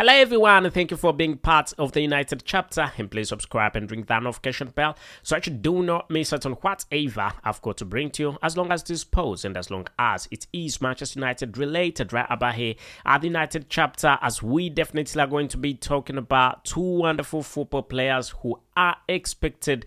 Hello everyone, and thank you for being part of the United chapter, and please subscribe and ring that notification bell so that you do not miss out on whatever I've got to bring to you, as long as this post and as long as it is Manchester United related right about here at the United chapter, as we definitely are going to be talking about two wonderful football players who are expected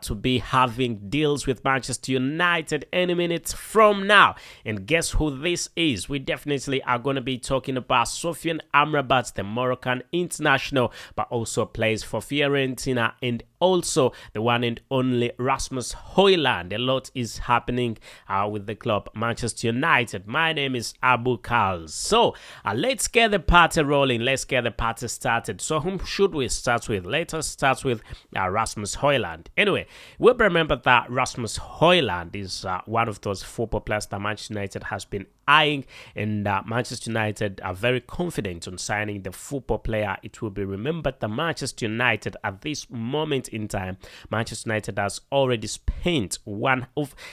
to be having deals with Manchester United any minute from now. And guess who this is? We definitely are going to be talking about Sofyan Amrabat, the Moroccan international, but also plays for Fiorentina, and also the one and only Rasmus HOJLUND. A lot is happening with the club Manchester United. My name is Abu KALS. So let's get the party rolling. Let's get the party started. So whom should we start with? Let us start with Rasmus HOJLUND. Anyway, we'll remember that Rasmus HOJLUND is one of those football players that Manchester United has been eyeing, and Manchester United are very confident on signing the football player. It will be remembered that Manchester United at this moment in time, Manchester United has already spent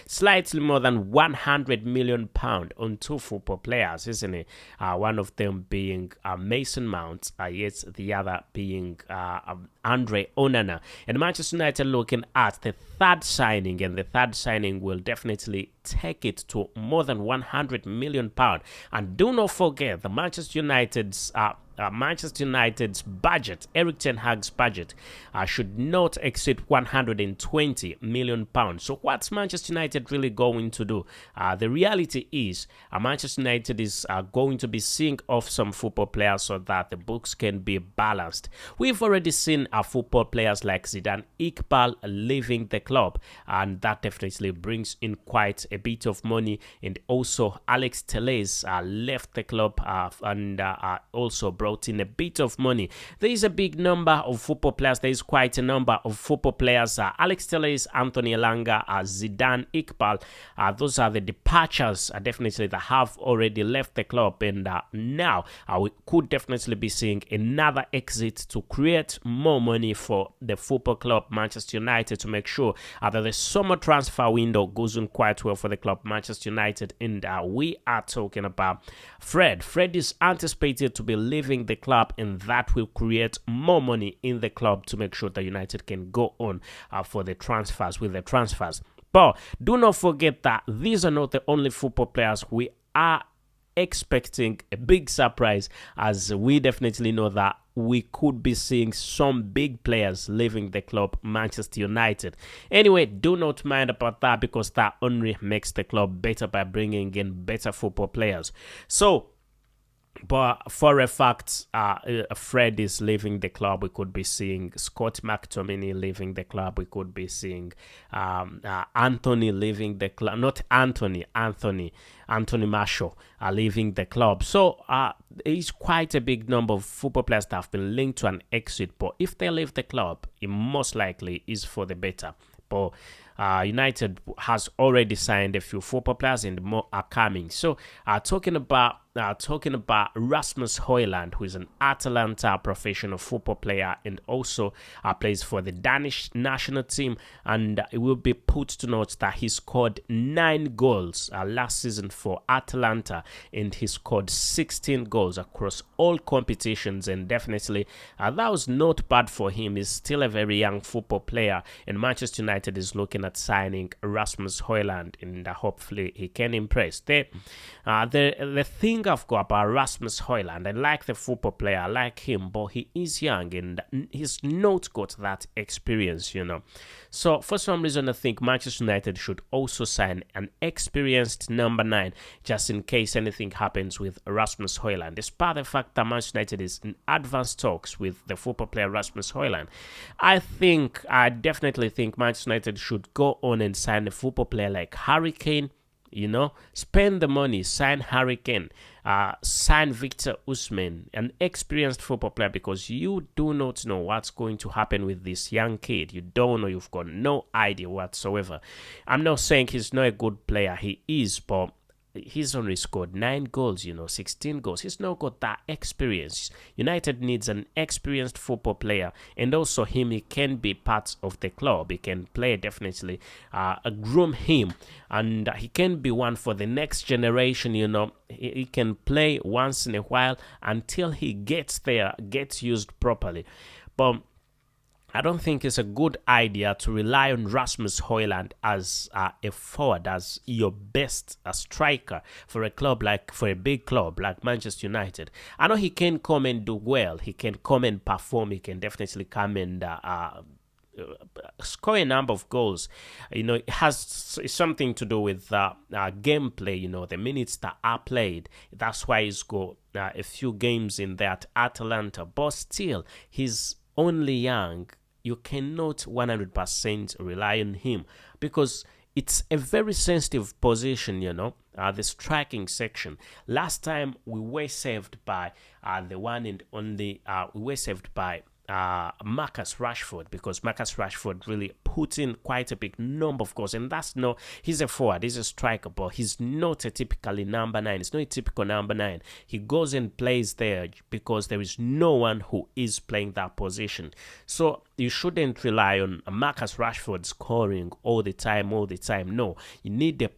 slightly more than £100 million on two football players, isn't it? One of them being Mason Mount, yet the other being Andre Onana. And Manchester United looking at the third signing, and the third signing will definitely take it to more than £100 million. And do not forget the Manchester United's budget, Eric Ten Hag's budget, should not exceed £120 million. So what's Manchester United really going to do? The reality is Manchester United is going to be seeing off some football players so that the books can be balanced. We've already seen football players like Zidane Iqbal leaving the club, and that definitely brings in quite a bit of money. And also Alex Telles left the club and also brought in a bit of money. There is a big number of football players. There is quite a number of football players. Alex Telles, Anthony Elanga, Zidane Iqbal. Those are the departures definitely that have already left the club, and now we could definitely be seeing another exit to create more money for the football club Manchester United, to make sure that the summer transfer window goes on quite well for the club Manchester United. And we are talking about Fred. Fred is anticipated to be leaving the club, and that will create more money in the club to make sure that United can go on for the transfers with the transfers. But do not forget that these are not the only football players. We are expecting a big surprise, as we definitely know that we could be seeing some big players leaving the club Manchester United. Anyway, do not mind about that, because that only makes the club better by bringing in better football players. But for a fact, Fred is leaving the club. We could be seeing Scott McTominay leaving the club. We could be seeing Anthony leaving the club. Not Anthony Marshall leaving the club. So it's quite a big number of football players that have been linked to an exit. But if they leave the club, it most likely is for the better. But United has already signed a few football players, and more are coming. So talking about Rasmus HOJLUND, who is an Atalanta professional football player and also plays for the Danish national team, and it will be put to note that he scored 9 goals last season for Atalanta, and he scored 16 goals across all competitions, and definitely that was not bad for him. He's still a very young football player, and Manchester United is looking at signing Rasmus HOJLUND, and hopefully he can impress. The thing I've got about Rasmus HOJLUND, I like the football player, I like him, but he is young and he's not got that experience, So for some reason, I think Manchester United should also sign an experienced number 9, just in case anything happens with Rasmus HOJLUND. Despite the fact that Manchester United is in advanced talks with the football player Rasmus HOJLUND, I definitely think Manchester United should go on and sign a football player like Harry Kane. Spend the money, sign Harry Kane, sign Victor Osimhen, an experienced football player, because you do not know what's going to happen with this young kid. You don't know, you've got no idea whatsoever. I'm not saying he's not a good player, he is, but he's only scored 9 goals, 16 goals. He's not got that experience. United needs an experienced football player, and also he can be part of the club. He can play definitely, groom him, and he can be one for the next generation. He can play once in a while until he gets there, gets used properly. But I don't think it's a good idea to rely on Rasmus Højlund as a forward, as your best striker for a big club like Manchester United. I know he can come and do well. He can come and perform. He can definitely come and score a number of goals. It has something to do with gameplay. The minutes that are played. That's why he's got a few games in there at Atalanta. But still, he's only young. You cannot 100% rely on him because it's a very sensitive position, the striking section. Last time we were saved by the one and only, we were saved by Marcus Rashford, because Marcus Rashford really put in quite a big number of goals, and he's a forward, he's a striker, but he's not a typically number 9. It's not a typical number 9. He goes and plays there because there is no one who is playing that position. So you shouldn't rely on Marcus Rashford scoring all the time. No, you need the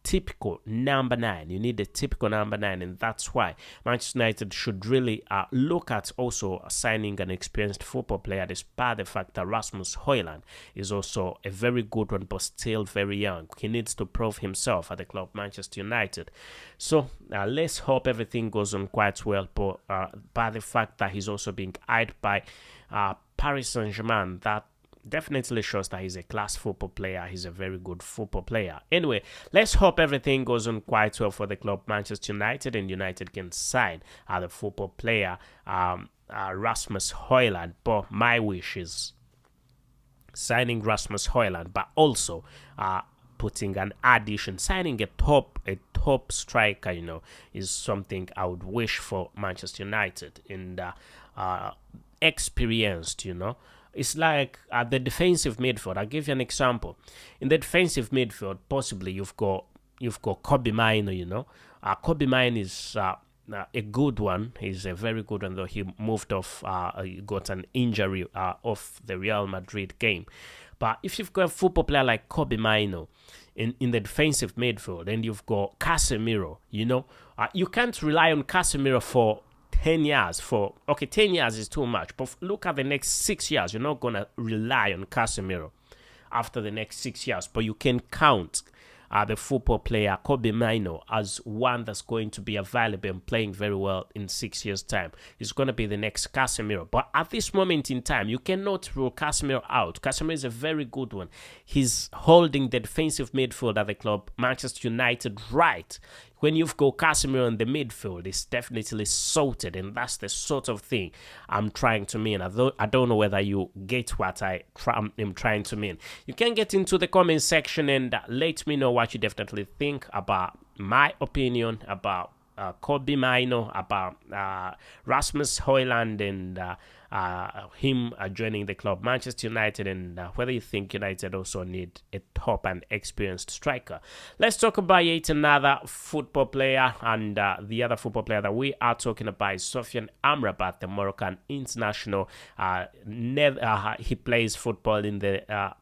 typical number 9. You need a typical number 9, and that's why Manchester United should really look at also signing an experienced football player, despite the fact that Rasmus Højlund is also a very good one, but still very young. He needs to prove himself at the club Manchester United. So let's hope everything goes on quite well, but by the fact that he's also being eyed by Paris Saint-Germain, that definitely shows that he's a class football player. He's a very good football player. Anyway, let's hope everything goes on quite well for the club Manchester United, and United can sign the football player Rasmus Højlund. But my wish is signing Rasmus Højlund, but also putting an addition, signing a top striker, is something I would wish for Manchester United, and experienced, It's like the defensive midfield. I'll give you an example. In the defensive midfield, possibly you've got Kobbie Mainoo. Kobbie Mainoo is a good one. He's a very good one, though he moved off. He got an injury off the Real Madrid game. But if you've got a football player like Kobbie Mainoo in the defensive midfield, and you've got Casemiro, you can't rely on Casemiro for 10 years. 10 years is too much, but look at the next 6 years. You're not going to rely on Casemiro after the next 6 years, but you can count the football player Kobbie Mainoo as one that's going to be available and playing very well in 6 years' time. He's going to be the next Casemiro. But at this moment in time, you cannot rule Casemiro out. Casemiro is a very good one. He's holding the defensive midfield at the club Manchester United right. When you've got Casemiro in the midfield, it's definitely sorted, and that's the sort of thing I'm trying to mean. I don't know whether you get what I'm trying to mean. You can get into the comment section and let me know what you definitely think about my opinion about Kobbie Mainoo, about Rasmus Højlund, and him joining the club Manchester United, and whether you think United also need a top and experienced striker. Let's talk about yet another football player, and the other football player that we are talking about is Sofiane Amrabat, the Moroccan international. He plays football in the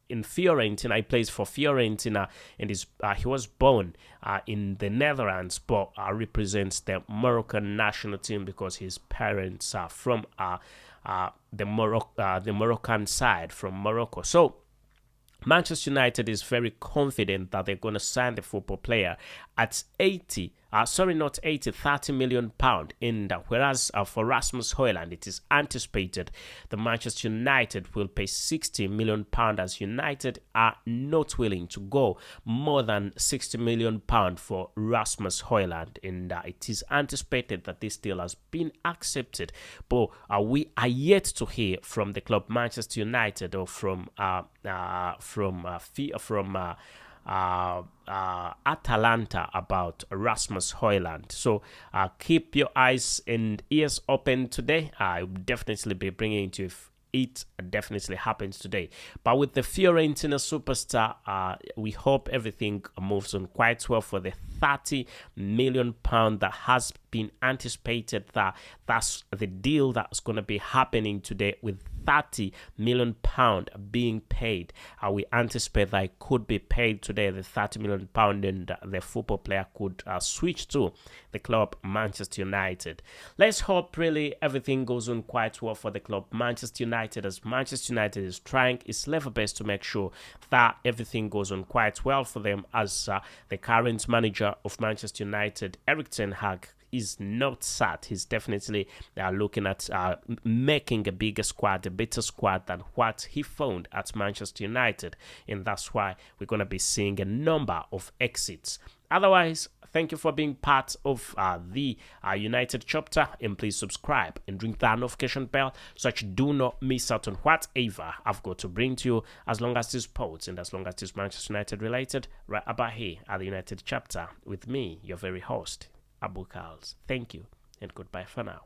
in Fiorentina. He plays for Fiorentina, and he was born in the Netherlands, but represents the Moroccan national team because his parents are from the Moroccan side, from Morocco. So Manchester United is very confident that they're going to sign the football player at 30 million pounds. And whereas for Rasmus Højlund, it is anticipated the Manchester United will pay 60 million pounds, as United are not willing to go more than 60 million pounds for Rasmus Højlund. And it is anticipated that this deal has been accepted, but we are yet to hear from the club Manchester United or from Atalanta about Rasmus Højlund. So keep your eyes and ears open today. I'll definitely be bringing to you it definitely happens today. But with the Fiorentina superstar, we hope everything moves on quite well for the £30 million that has been anticipated. That's the deal that's going to be happening today, with £30 million being paid. We anticipate that it could be paid today, the £30 million, and the football player could switch to the club Manchester United. Let's hope really everything goes on quite well for the club Manchester United, as Manchester United is trying its level best to make sure that everything goes on quite well for them, as the current manager of Manchester United, Erik ten Hag, is not sad. He's definitely looking at making a bigger squad, a better squad than what he found at Manchester United. And that's why we're going to be seeing a number of exits. Otherwise, thank you for being part of the United chapter, and please subscribe and ring that notification bell so that you do not miss out on whatever I've got to bring to you, as long as this sports and as long as this Manchester United related, right about here at the United chapter with me, your very host, Abu KALS. Thank you and goodbye for now.